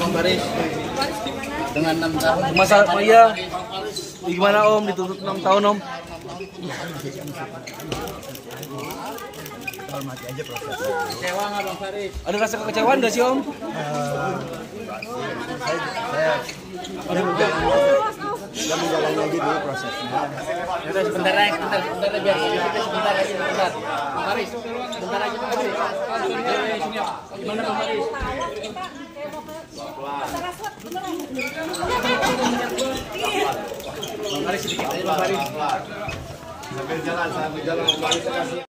Bang Faris? Dengan 6 tahun. Masa iya. Gimana Om dituntut 6 tahun Om? Hormati aja prosesnya. Kecewa nggak Bang Faris? Ada rasa kekecewaan nggak sih Om? Saya menjalani aja dulu prosesnya. Udah sebentar aja biar sebentar aja sebentar. Bang Faris, sebentar aja Bang Faris. Gimana Bang Faris? Bang Faris sedikit aja Bang Faris. Sambil jalan Bang Faris kasih.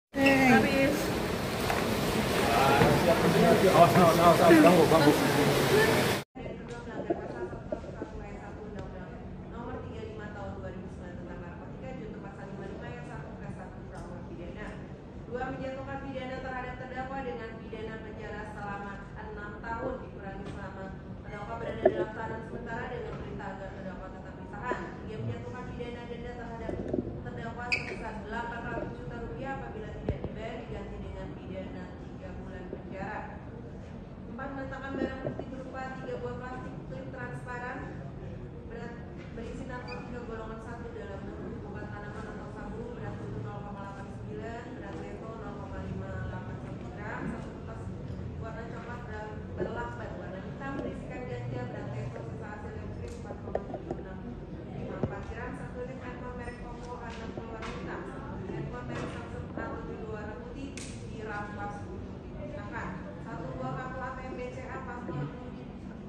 Awas, ganggu. Menjatuhkan pidana terhadap terdakwa dengan pidana penjara selama 6 tahun dikurangi selama terdakwa berada dalam tahanan sementara dengan perintah agar terdakwa tetap ditahan. 3. Menjatuhkan pidana denda terhadap terdakwa sebesar Rp800 juta apabila tidak dibayar diganti dengan pidana 3 bulan penjara. 4. Menetapkan barang bukti berupa 3 buah plastik klip transparan berisi narkotika golongan 1 dalam bentuk bukan tanaman atau sabu berat 0,89 berat level 0,581 gram, 1 kertas warna coklat berlakban warna hitam berisikan ganja berat level sisa hasil elektrik 4,764 gram, 1 unit handphone merek Oppo A60 warna hitam, handphone merek Samsung A7 warna putih dirampas untuk dimusnahkan, 1 buah kartu ATM BCA paspor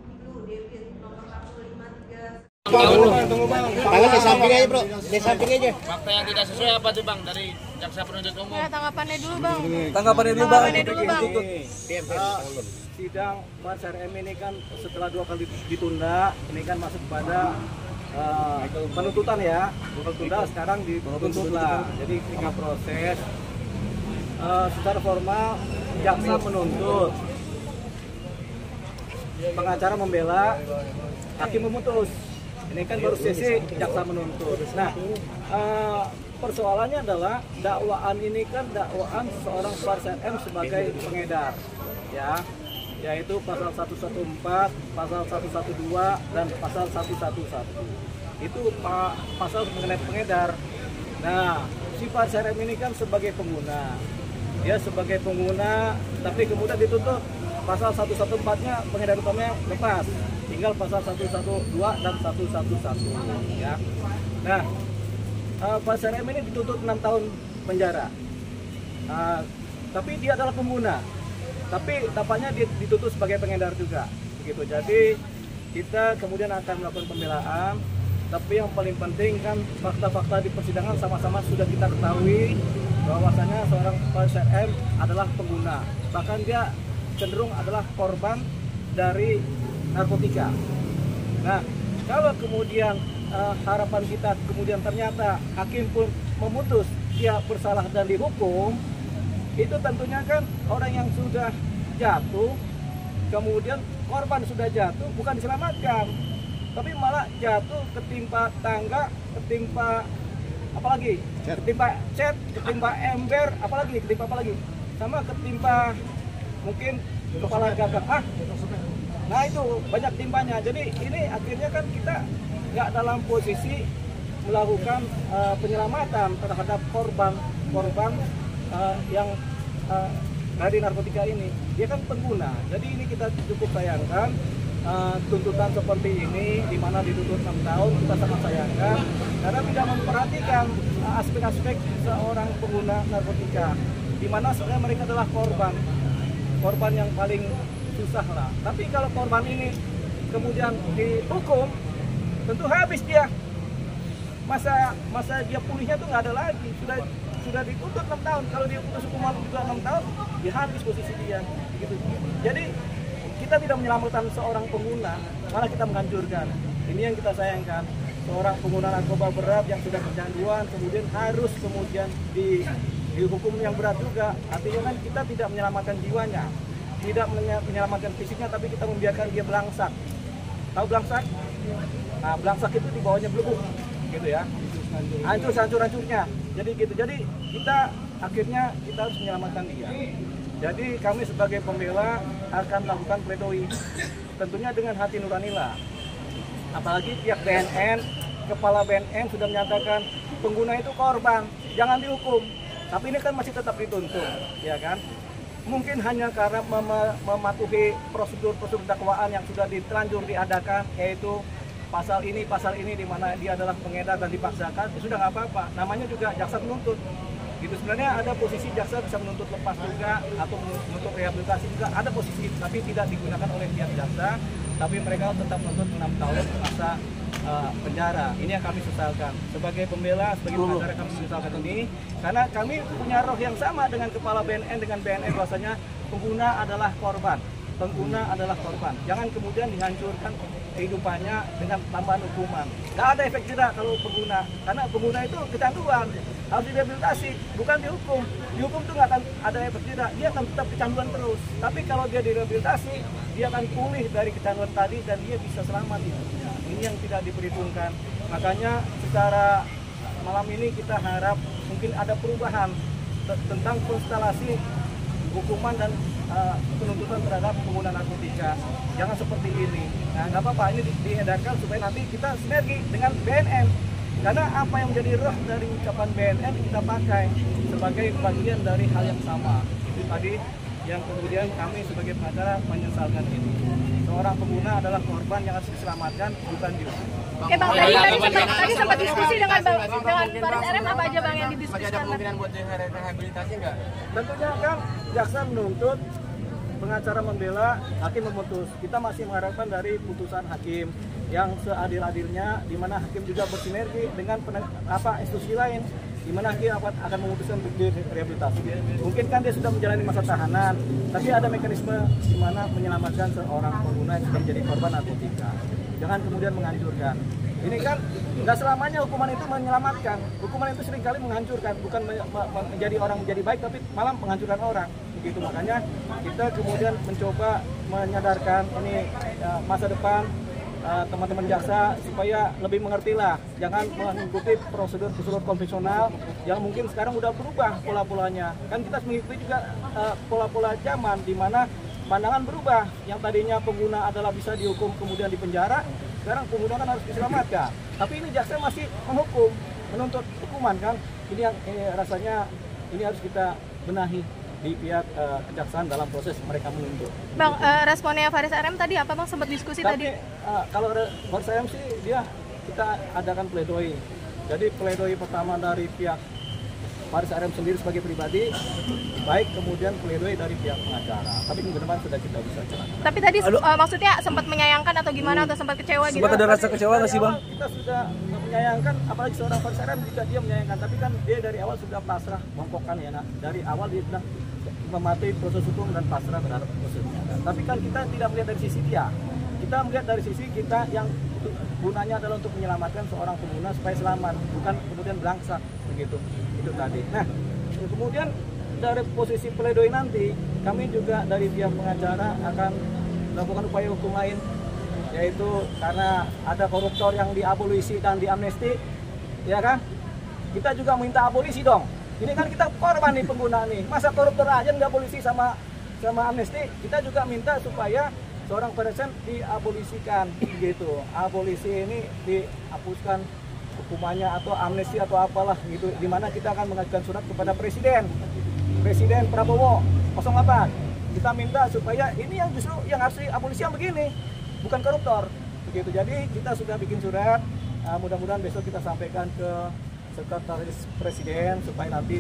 biru debit nomor 45 Tunggu Bang. Tangan di samping aja Bro, di samping aja. Fakta yang tidak sesuai apa tuh Bang dari jaksa penuntut umum? Ya, tanggapannya dulu Bang. Tanggapannya dulu Bang. Sidang Faris RM ini kan setelah 2 kali ditunda, ini kan masuk pada penuntutan ya. Bukan tunda, sekarang dituntut lah. Jadi ketika proses secara formal jaksa menuntut, pengacara membela, hakim memutus. Ini kan baru sesi jaksa menuntut. Nah, persoalannya adalah dakwaan ini kan dakwaan seorang Faris RM sebagai pengedar, ya, yaitu pasal 114, pasal 112 dan pasal 111. Itu pasal mengenai pengedar. Nah, si Faris RM ini kan sebagai pengguna, dia sebagai pengguna, tapi kemudian dituntut pasal 114-nya pengedar utamanya lepas. Tinggal pasal 112 dan 111 ya. Nah, Faris RM ini dituntut 6 tahun penjara. Tapi dia adalah pengguna. Tapi tampaknya dituntut sebagai pengedar juga. Begitu. Jadi kita kemudian akan melakukan pembelaan. Tapi yang paling penting kan fakta-fakta di persidangan sama-sama sudah kita ketahui bahwasanya seorang Faris RM adalah pengguna. Bahkan dia cenderung adalah korban dari narkotika. Nah, kalau kemudian harapan kita kemudian ternyata hakim pun memutus dia bersalah dan dihukum, itu tentunya kan orang yang sudah jatuh, kemudian korban sudah jatuh bukan diselamatkan, tapi malah jatuh ketimpa tangga, ketimpa apalagi, ketimpa cat, ketimpa ember, ketimpa apalagi, sama ketimpa mungkin kepala gagak. Nah itu banyak timpanya. Jadi ini akhirnya kan kita nggak dalam posisi melakukan penyelamatan terhadap korban yang dari narkotika ini. Dia kan pengguna. Jadi ini kita cukup sayangkan tuntutan seperti ini, di mana dituntut 6 tahun, kita sangat sayangkan karena tidak memperhatikan aspek-aspek seorang pengguna narkotika, di mana sebenarnya mereka adalah korban yang paling susah lah. Tapi kalau korban ini kemudian dihukum, tentu habis dia. Masa dia pulihnya tuh nggak ada lagi. Sudah dituntut 6 tahun. Kalau dia putus hukuman juga 6 tahun, dia habis posisi dia. Gitu. Jadi kita tidak menyelamatkan seorang pengguna, malah kita menghancurkan. Ini yang kita sayangkan. Seorang pengguna narkoba berat yang sudah kecanduan kemudian harus dihukum yang berat juga. Artinya kan kita tidak menyelamatkan jiwanya, tidak menyelamatkan fisiknya, tapi kita membiarkan dia belangsak. Tahu belangsak? Nah, belangsak itu di bawahnya belebuk, gitu ya. Hancurnya. Jadi gitu. Jadi kita akhirnya kita harus menyelamatkan dia. Jadi kami sebagai pembela akan melakukan pledoi, tentunya dengan hati nuranilah. Apalagi pihak BNN, kepala BNN sudah menyatakan pengguna itu korban, jangan dihukum. Tapi ini kan masih tetap dituntut, ya kan? Mungkin hanya karena mematuhi prosedur-prosedur dakwaan yang sudah terlanjur diadakan, yaitu pasal ini di mana dia adalah pengedar dan dipaksakan, ya sudah nggak apa-apa. Namanya juga jaksa menuntut. Gitu sebenarnya ada posisi jaksa bisa menuntut lepas juga atau menuntut rehabilitasi juga ada posisi, tapi tidak digunakan oleh pihak jaksa. Tapi mereka tetap menuntut 6 tahun masa penjara. Ini yang kami sesalkan. Sebagai pembela, sebagai pengacara kami sesalkan ini karena kami punya roh yang sama dengan kepala BNN dengan BNN bahwasanya pengguna adalah korban. Pengguna adalah korban. Jangan kemudian dihancurkan kehidupannya dengan tambahan hukuman. Nggak ada efek jerah kalau pengguna, karena pengguna itu kecanduan, harus direhabilitasi, bukan dihukum. Dihukum itu nggak akan ada efek jerah, dia akan tetap kecanduan terus. Tapi kalau dia direhabilitasi, dia akan pulih dari kecanduan tadi dan dia bisa selamat hidupnya. Ini yang tidak diperhitungkan. Makanya secara malam ini kita harap mungkin ada perubahan tentang konstelasi hukuman dan penuntutan terhadap pengguna narkotika. Jangan seperti ini. Nah, nggak apa-apa, ini diedarkan supaya nanti kita sinergi dengan BNN. Karena apa yang menjadi roh dari ucapan BNN kita pakai sebagai bagian dari hal yang sama. Itu tadi yang kemudian kami sebagai pengacara menyesalkan ini. Seorang pengguna adalah korban yang harus diselamatkan, bukan dihukum. Oke Bang, tadi sempat diskusi dengan Baris RM, apa aja Bang yang didiskusikan? Masih ada kemungkinan buat rehabilitasi nggak? Tentunya kan jaksa menuntut, pengacara membela, hakim memutus. Kita masih mengharapkan dari putusan hakim yang seadil-adilnya, di mana hakim juga bersinergi dengan institusi lain, di mana hakim akan memutuskan untuk direhabilitasi. Mungkin kan dia sudah menjalani masa tahanan, tapi ada mekanisme di mana menyelamatkan seorang pengguna yang sudah menjadi korban narkotika. Jangan kemudian menghancurkan. Ini kan nggak selamanya hukuman itu menyelamatkan. Hukuman itu seringkali menghancurkan, bukan menjadi orang menjadi baik, tapi malah menghancurkan orang. Begitu makanya kita kemudian mencoba menyadarkan ini masa depan teman-teman jaksa supaya lebih mengertilah. Jangan mengikuti prosedur konvensional yang mungkin sekarang udah berubah pola-polanya. Kan kita mengikuti juga pola-pola zaman di mana pandangan berubah. Yang tadinya pengguna adalah bisa dihukum kemudian dipenjara, sekarang pengguna kan harus diselamatkan. Tapi ini jaksa masih menghukum, menuntut hukuman kan. Ini yang rasanya ini harus kita benahi di pihak kejaksaan dalam proses mereka menuntut. Bang, responnya Faris RM tadi apa Bang, sempat diskusi tadi? Kalau Faris RM sih kita adakan pledoi. Jadi pledoi pertama dari pihak Faris RM sendiri sebagai pribadi, baik kemudian pledoi dari pihak pengacara. Tapi ke depan sudah kita bisa jalankan. Tapi tadi maksudnya sempat menyayangkan atau gimana atau sempat kecewa gitu? Sempat ada rasa kecewa nggak sih Bang? Kita sudah menyayangkan, apalagi seorang Faris RM juga dia menyayangkan. Tapi kan dia dari awal sudah pasrah, bongkokan ya nak. Dari awal dia sudah mematuhi proses hukum dan pasrah terhadap prosesnya. Tapi kan kita tidak melihat dari sisi dia. Kita melihat dari sisi kita yang gunanya adalah untuk menyelamatkan seorang pengguna supaya selamat, bukan kemudian belangsak begitu. Itu tadi. Nah, kemudian dari posisi pledoi nanti, kami juga dari pihak pengacara akan melakukan upaya hukum lain, yaitu karena ada koruptor yang diabolisi dan diamnesti, ya kan? Kita juga minta abolisi dong. Ini kan kita korban nih pengguna nih. Masa koruptor aja nggak abolisi sama amnesti? Kita juga minta supaya seorang presiden diabolisikan gitu. Abolisi ini dihapuskan hukumannya atau amnesti atau apalah gitu. Dimana kita akan mengajukan surat kepada Presiden Prabowo 08. Kita minta supaya ini yang justru yang harus diabolisi yang begini, bukan koruptor begitu. Jadi kita sudah bikin surat. Mudah-mudahan besok kita sampaikan ke Sekretaris Presiden supaya nanti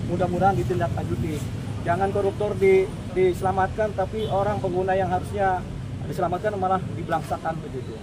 mudah-mudahan ditindaklanjuti. Jangan koruptor diselamatkan, tapi orang pengguna yang harusnya diselamatkan malah dibelangsakan begitu.